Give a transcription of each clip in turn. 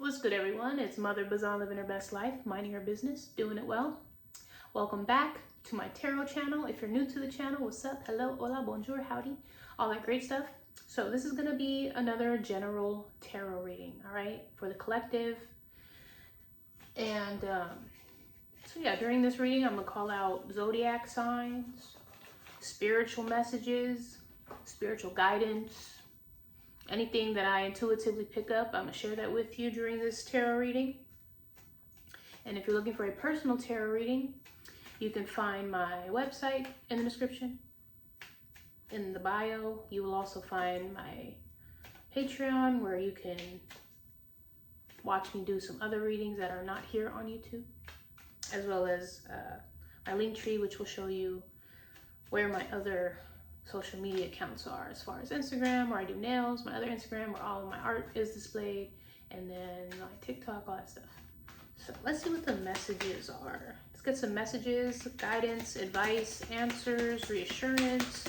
What's good, everyone? It's Mother Bazan living her best life, minding her business, doing it well. Welcome back to my tarot channel. If you're new to the channel, what's up? Hello, hola, bonjour, howdy, all that great stuff. So this is going to be another general tarot reading, all right, for the collective. And so yeah, during this reading, I'm going to call out zodiac signs, spiritual messages, spiritual guidance. Anything that I intuitively pick up, I'm going to share that with you during this tarot reading. And if you're looking for a personal tarot reading, you can find my website in the description. In the bio, you will also find my Patreon, where you can watch me do some other readings that are not here on YouTube, as well as my link tree, which will show you where my other social media accounts are, as far as Instagram, where I do nails, my other Instagram, where all of my art is displayed, and then my TikTok, all that stuff. So let's see what the messages are. Let's get some messages, guidance, advice, answers, reassurance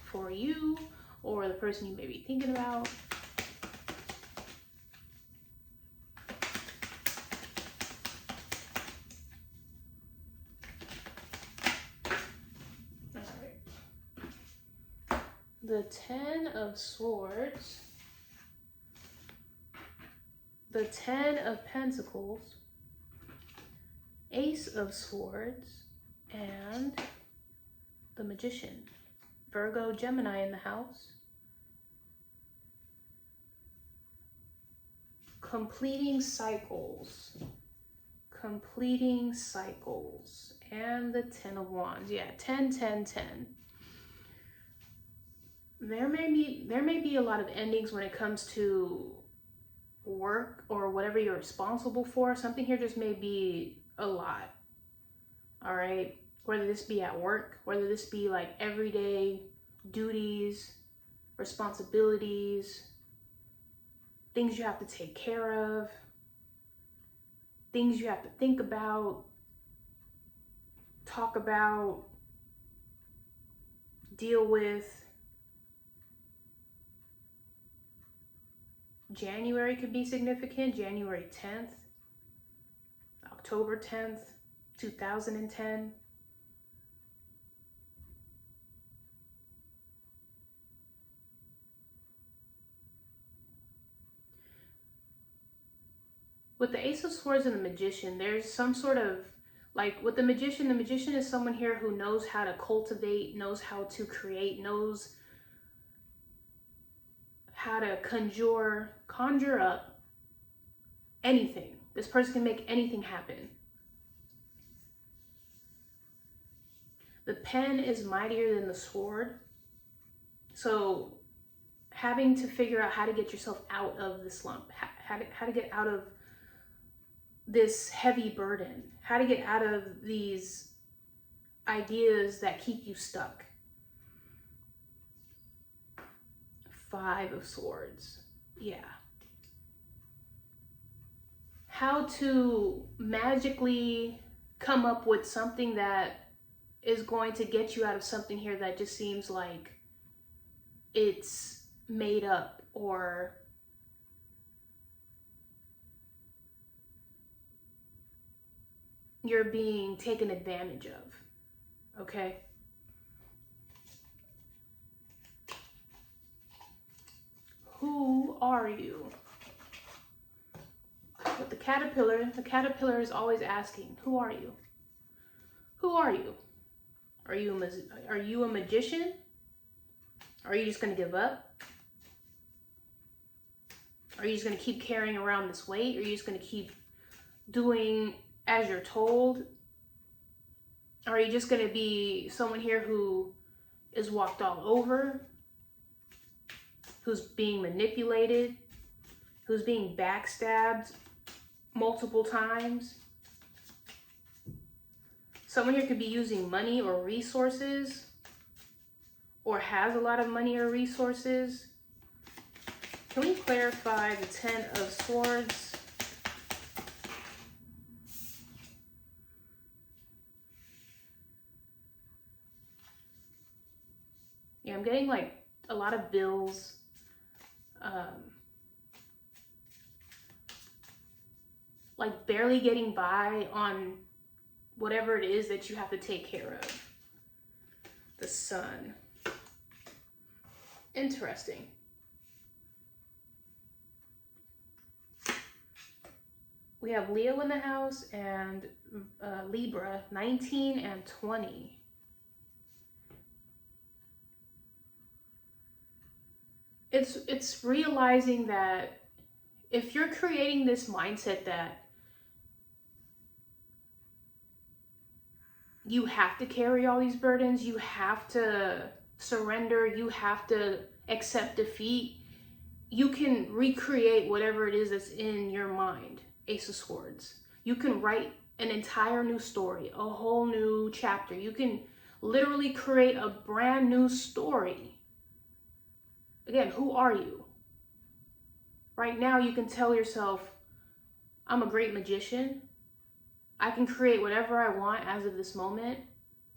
for you or the person you may be thinking about. The 10 of Swords, the 10 of Pentacles, Ace of Swords, and the Magician. Virgo, Gemini in the house. Completing cycles. Completing cycles. And the 10 of Wands. Yeah, 10, 10, 10. There may be a lot of endings when it comes to work or whatever you're responsible for. Something here just may be a lot. All right. Whether this be at work, whether this be like everyday duties, responsibilities, things you have to take care of, things you have to think about, talk about, deal with. January could be significant. January 10th, October 10th, 2010. With the Ace of Swords and the Magician, there's some sort of, like with the Magician is someone here who knows how to cultivate, knows how to create, knows how to conjure up anything. This person can make anything happen. The pen is mightier than the sword. So having to figure out how to get yourself out of the slump, how to get out of this heavy burden, how to get out of these ideas that keep you stuck. 5 of Swords. Yeah. How to magically come up with something that is going to get you out of something here that just seems like it's made up, or you're being taken advantage of. Okay? Who are you? With the caterpillar is always asking, who are you? Who are you? Are you a magician? Are you just going to give up? Are you just going to keep carrying around this weight? Are you just going to keep doing as you're told? Are you just going to be someone here who is walked all over? Who's being manipulated? Who's being backstabbed multiple times? Someone here could be using money or resources, or has a lot of money or resources. Can we clarify the 10 of Swords? Yeah, I'm getting like a lot of bills. like barely getting by on whatever it is that you have to take care of. The Sun. Interesting. We have Leo in the house and Libra, 19 and 20. It's realizing that if you're creating this mindset that you have to carry all these burdens, you have to surrender, you have to accept defeat, you can recreate whatever it is that's in your mind. Ace of Swords. You can write an entire new story, a whole new chapter. You can literally create a brand new story. Again, who are you? Right now, you can tell yourself, I'm a great magician. I can create whatever I want as of this moment.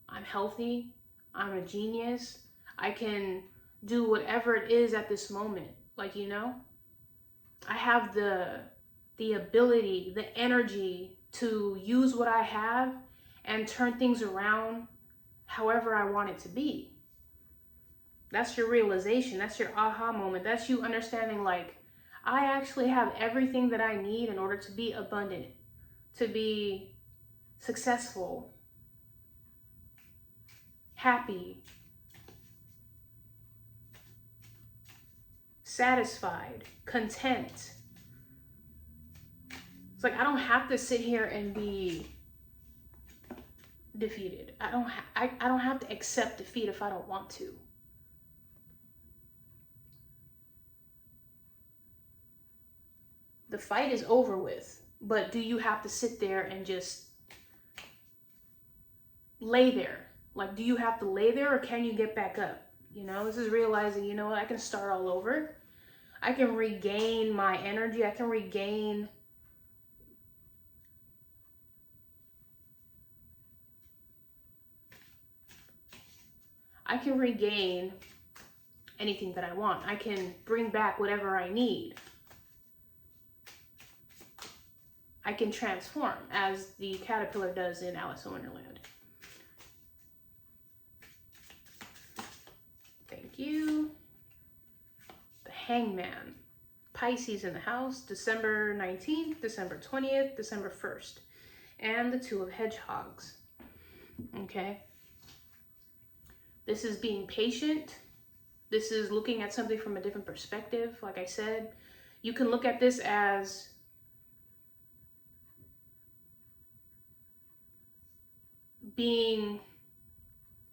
I'm healthy. I'm a genius. I can do whatever it is at this moment. Like, you know, I have the ability, the energy to use what I have and turn things around however I want it to be. That's your realization. That's your aha moment. That's you understanding, like, I actually have everything that I need in order to be abundant, to be successful, happy, satisfied, content. It's like, I don't have to sit here and be defeated. I don't have to accept defeat if I don't want to. The fight is over with, but do you have to sit there and just lay there? Like, do you have to lay there, or can you get back up? You know, this is realizing, you know what, I can start all over. I can regain my energy. I can regain anything that I want. I can bring back whatever I need. I can transform, as the caterpillar does in Alice in Wonderland. Thank you. The Hangman. Pisces in the house, December 19th, December 20th, December 1st. And the Two of Hedgehogs. Okay. This is being patient. This is looking at something from a different perspective. Like I said, you can look at this as being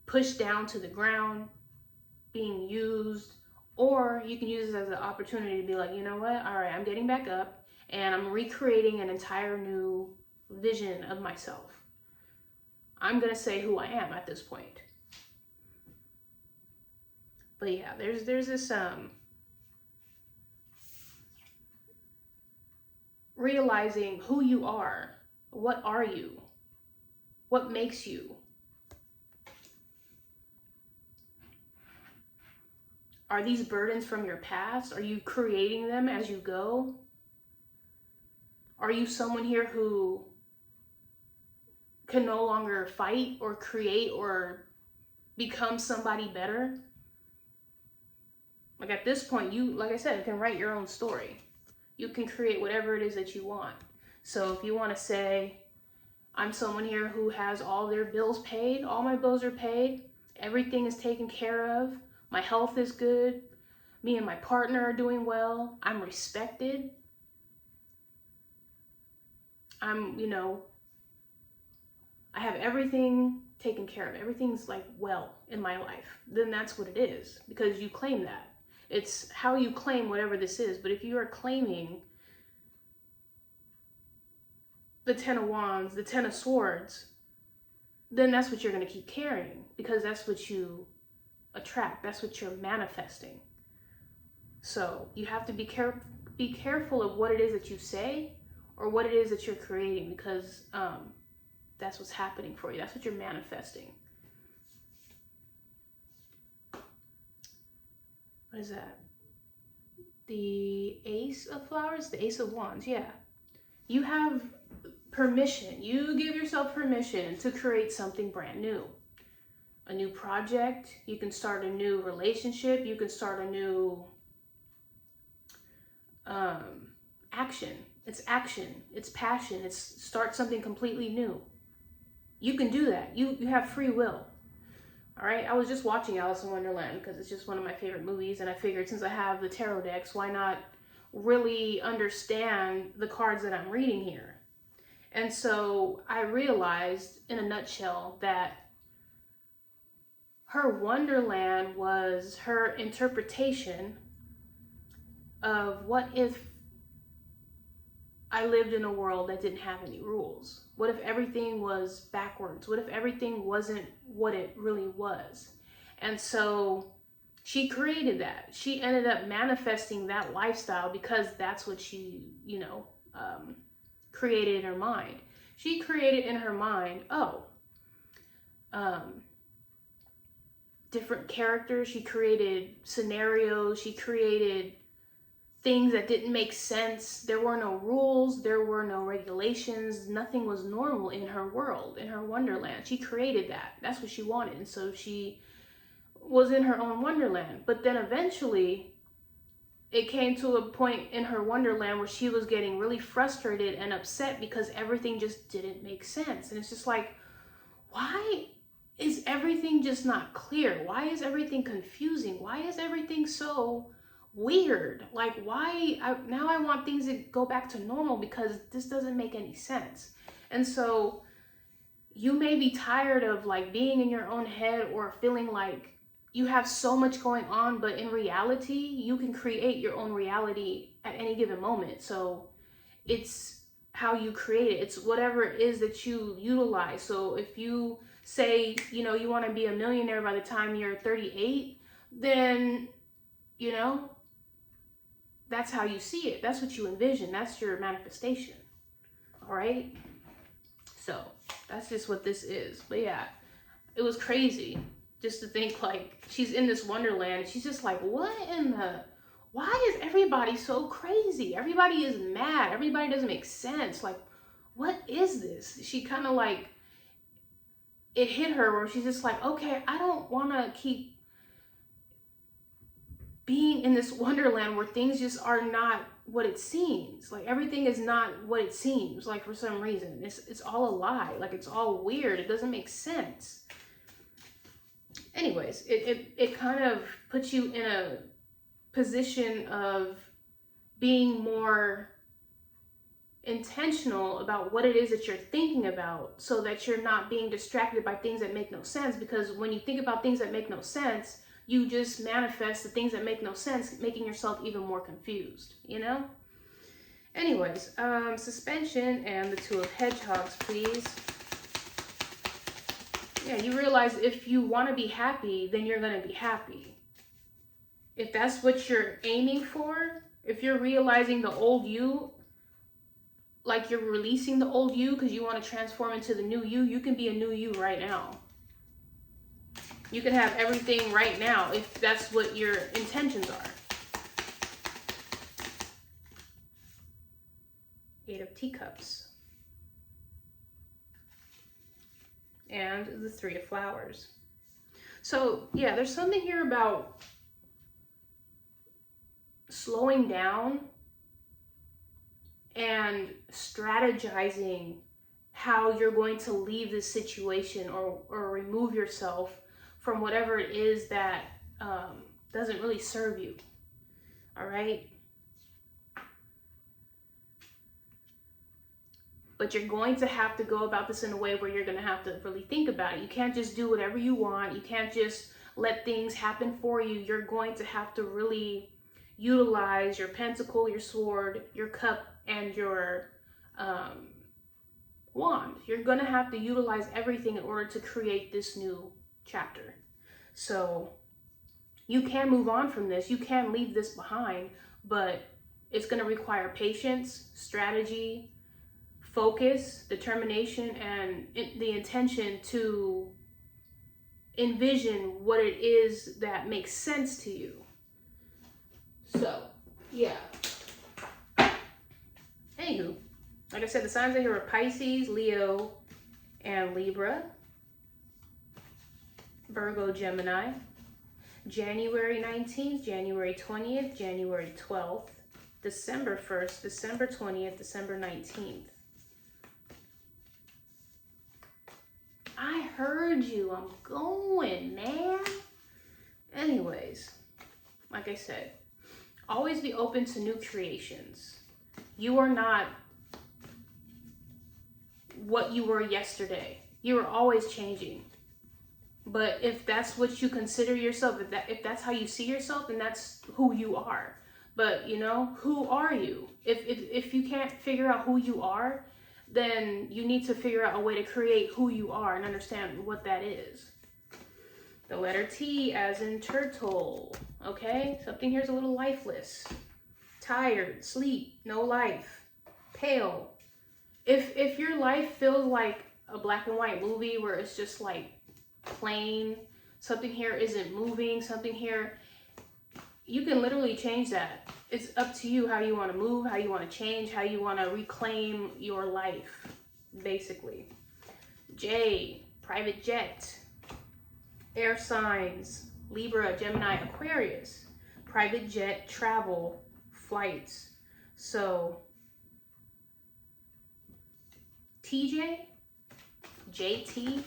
pushed down to the ground, being used, or you can use this as an opportunity to be like, you know what, all right, I'm getting back up and I'm recreating an entire new vision of myself. I'm gonna say who I am at this point. But yeah, there's this realizing who you are. What are you? What makes you? Are these burdens from your past? Are you creating them as you go? Are you someone here who can no longer fight or create or become somebody better? Like, at this point, you, like I said, you can write your own story. You can create whatever it is that you want. So if you want to say, I'm someone here who has all their bills paid, all my bills are paid, everything is taken care of, my health is good, me and my partner are doing well, I'm respected, I'm, you know, I have everything taken care of, everything's like well in my life, then that's what it is, because you claim that. It's how you claim whatever this is. But if you are claiming the Ten of Wands, the Ten of Swords, then that's what you're going to keep carrying, because that's what you attract. That's what you're manifesting. So you have to be careful of what it is that you say or what it is that you're creating, because that's what's happening for you. That's what you're manifesting. What is that? The Ace of Flowers? The Ace of Wands, yeah. You have permission. You give yourself permission to create something brand new. A new project. You can start a new relationship. You can start a new action. It's action. It's passion. It's start something completely new. You can do that. You have free will. All right. I was just watching Alice in Wonderland because it's just one of my favorite movies. And I figured since I have the tarot decks, why not really understand the cards that I'm reading here? And so I realized in a nutshell that her Wonderland was her interpretation of what if I lived in a world that didn't have any rules? What if everything was backwards? What if everything wasn't what it really was? And so she created that. She ended up manifesting that lifestyle because that's what she, created in her mind. She created in her mind, different characters. She created scenarios. She created things that didn't make sense. There were no rules. There were no regulations. Nothing was normal in her world, in her Wonderland. She created that. That's what she wanted. And so she was in her own Wonderland. But then eventually it came to a point in her Wonderland where she was getting really frustrated and upset because everything just didn't make sense. And it's just like, why is everything just not clear? Why is everything confusing? Why is everything so weird? Like, now I want things to go back to normal because this doesn't make any sense. And so you may be tired of like being in your own head or feeling like you have so much going on, but in reality, you can create your own reality at any given moment. So it's how you create it. It's whatever it is that you utilize. So if you say, you want to be a millionaire by the time you're 38, then, that's how you see it. That's what you envision. That's your manifestation. All right. So that's just what this is. But yeah, it was crazy just to think like she's in this Wonderland and she's just like, why is everybody so crazy? Everybody is mad. Everybody doesn't make sense. Like, what is this? She kind of like, it hit her where she's just like, okay, I don't want to keep being in this Wonderland where things just are not what it seems. Like everything is not what it seems. Like for some reason, it's all a lie. Like it's all weird. It doesn't make sense. Anyways, it kind of puts you in a position of being more intentional about what it is that you're thinking about so that you're not being distracted by things that make no sense. Because when you think about things that make no sense, you just manifest the things that make no sense, making yourself even more confused, Anyways, suspension and the Two of Hedgehogs, please. Yeah, you realize if you want to be happy, then you're going to be happy. If that's what you're aiming for, if you're realizing the old you, like you're releasing the old you because you want to transform into the new you, you can be a new you right now. You can have everything right now if that's what your intentions are. Eight of Teacups. And the Three of Flowers. So yeah, there's something here about slowing down and strategizing how you're going to leave this situation or remove yourself from whatever it is that doesn't really serve you. All right. But you're going to have to go about this in a way where you're going to have to really think about it. You can't just do whatever you want. You can't just let things happen for you. You're going to have to really utilize your pentacle, your sword, your cup, and your wand. You're going to have to utilize everything in order to create this new chapter. So you can move on from this. You can leave this behind, but it's going to require patience, strategy, focus, determination, and the intention to envision what it is that makes sense to you. So, yeah. Anywho, Like I said, the signs I hear are Pisces, Leo, and Libra. Virgo, Gemini. January 19th, January 20th, January 12th, December 1st, December 20th, December 19th. I heard you. I'm going, man. Anyways, like I said, always be open to new creations. You are not what you were yesterday. You are always changing. But if that's what you consider yourself, if that's how you see yourself, then that's who you are. But, you know, who are you? If you can't figure out who you are, then you need to figure out a way to create who you are and understand what that is. The letter T as in turtle, okay? Something here's a little lifeless. Tired, sleep, no life, pale. If your life feels like a black and white movie where it's just like plain, something here isn't moving, something here, you can literally change that. It's up to you how you want to move, how you want to change, how you want to reclaim your life, basically. J, private jet. Air signs, Libra, Gemini, Aquarius. Private jet, travel, flights. So, TJ, JT,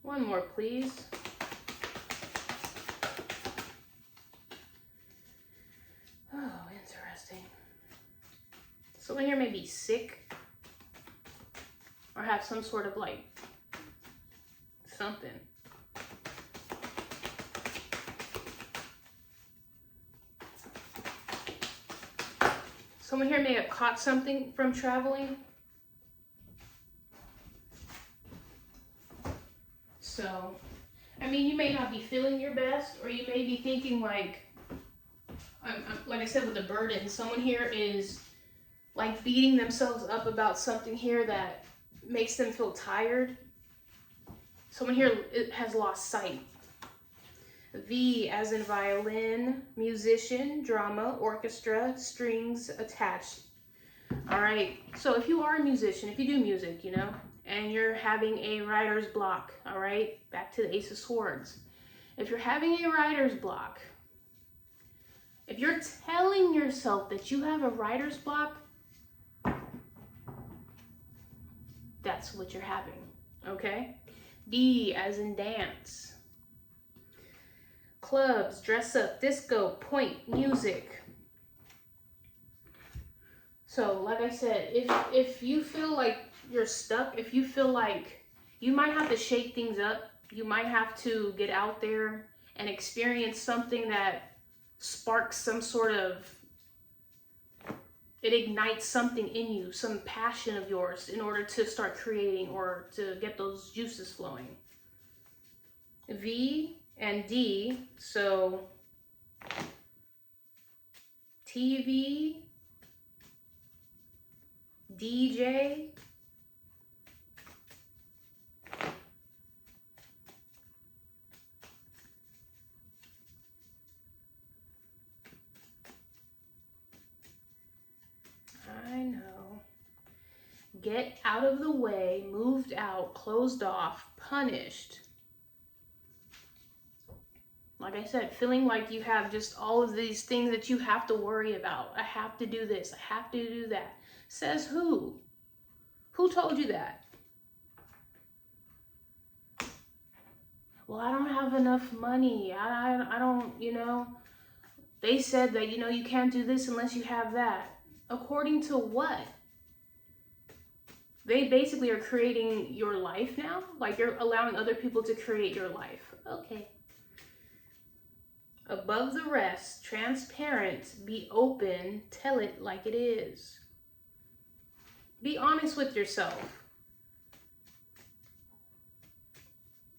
one more, please. Oh, interesting. Someone here may be sick or have some sort of like something. Someone here may have caught something from traveling. So, I mean, you may not be feeling your best, or you may be thinking like I said with the burden, someone here is like beating themselves up about something here that makes them feel tired. Someone here has lost sight. V as in violin, musician, drama, orchestra, strings attached. All right, so if you are a musician, if you do music, you know, and you're having a writer's block, all right, back to the Ace of Swords. If you're having a writer's block, if you're telling yourself that you have a writer's block, that's what you're having, okay? D as in dance. Clubs, dress up, disco, point, music. So, like I said, if you feel like you're stuck, if you feel like you might have to shake things up, you might have to get out there and experience something that sparks some sort of, it ignites something in you, some passion of yours in order to start creating or to get those juices flowing. V and D, so TV, DJ, I know. Get out of the way, moved out, closed off, punished. Like I said, feeling like you have just all of these things that you have to worry about. I have to do this. I have to do that. Says who? Who told you that? Well, I don't have enough money. I don't, you know. They said that, you know, you can't do this unless you have that. According to what? They basically are creating your life now. Like you're allowing other people to create your life. Okay. Above the rest, transparent, be open, tell it like it is. Be honest with yourself.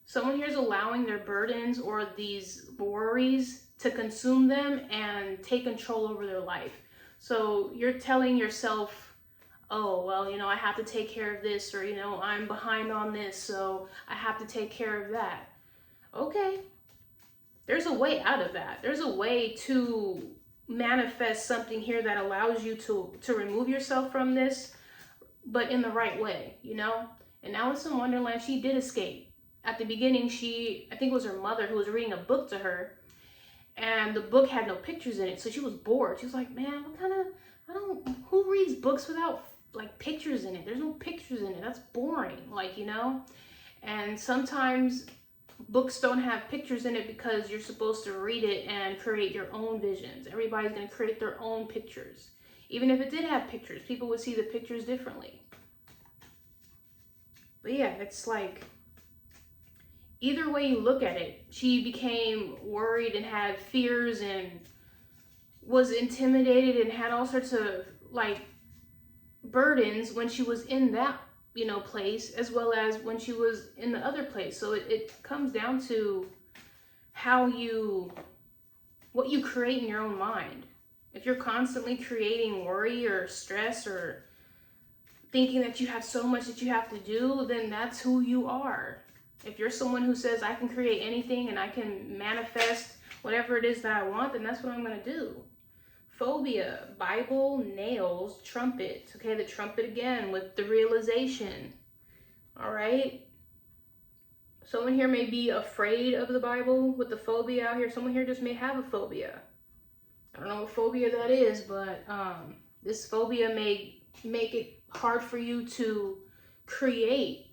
Someone here is allowing their burdens or these worries to consume them and take control over their life. So you're telling yourself, oh, well, you know, I have to take care of this, or, you know, I'm behind on this, so I have to take care of that. Okay. There's a way out of that. There's a way to manifest something here that allows you to remove yourself from this, but in the right way, you know? And Alice in Wonderland, she did escape. At the beginning, I think it was her mother who was reading a book to her, and the book had no pictures in it, so she was bored. She was like, man, who reads books without like pictures in it? There's no pictures in it. That's boring, like, you know? And sometimes books don't have pictures in it because you're supposed to read it and create your own visions. Everybody's going to create their own pictures. Even if it did have pictures, people would see the pictures differently. But yeah, it's like, either way you look at it, she became worried and had fears and was intimidated and had all sorts of like burdens when she was in that, you know, place, as well as when she was in the other place. So it comes down to what you create in your own mind. If you're constantly creating worry or stress or thinking that you have so much that you have to do, then that's who you are. If you're someone who says, I can create anything and I can manifest whatever it is that I want, then that's what I'm going to do. Phobia, Bible, nails, trumpet. Okay, the trumpet again with the realization. All right. Someone here may be afraid of the Bible with the phobia out here. Someone here just may have a phobia. I don't know what phobia that is, but this phobia may make it hard for you to create.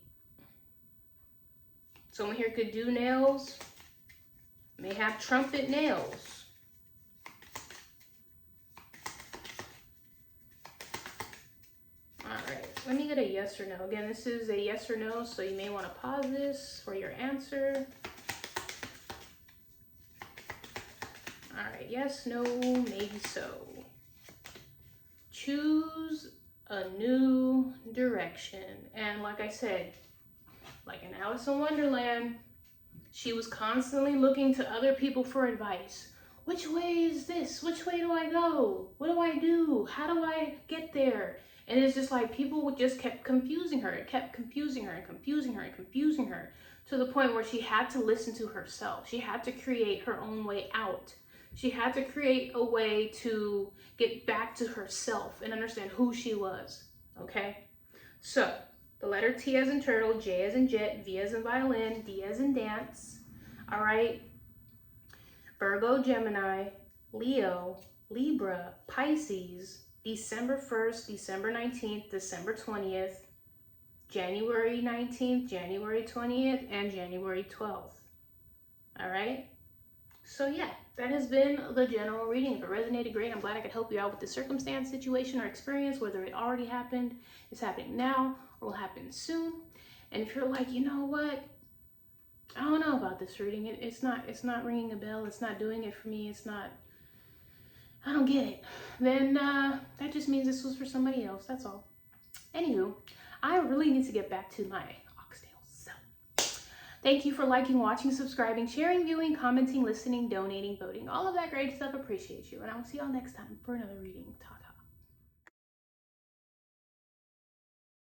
Someone here could do nails, may have trumpet nails. Let me get a yes or no. Again, this is a yes or no, so you may want to pause this for your answer. All right, yes, no, maybe so. Choose a new direction. And like I said, like in Alice in Wonderland, she was constantly looking to other people for advice. Which way is this? Which way do I go? What do I do? How do I get there? And it's just like people would just kept confusing her. It kept confusing her and confusing her and confusing her to the point where she had to listen to herself. She had to create her own way out. She had to create a way to get back to herself and understand who she was, okay? So, the letter T as in turtle, J as in jet, V as in violin, D as in dance, all right? Virgo, Gemini, Leo, Libra, Pisces, December 1st, December 19th, December 20th, January 19th, January 20th, and January 12th. All right? So yeah, that has been the general reading. If it resonated, great. I'm glad I could help you out with the circumstance, situation, or experience, whether it already happened, it's happening now, or will happen soon. And if you're like, you know what? I don't know about this reading. It's not ringing a bell. It's not doing it for me. I don't get it. Then that just means this was for somebody else. That's all. Anywho, I really need to get back to my oxtails. So, thank you for liking, watching, subscribing, sharing, viewing, commenting, listening, donating, voting. All of that great stuff. Appreciate you. And I will see y'all next time for another reading. Ta-ta.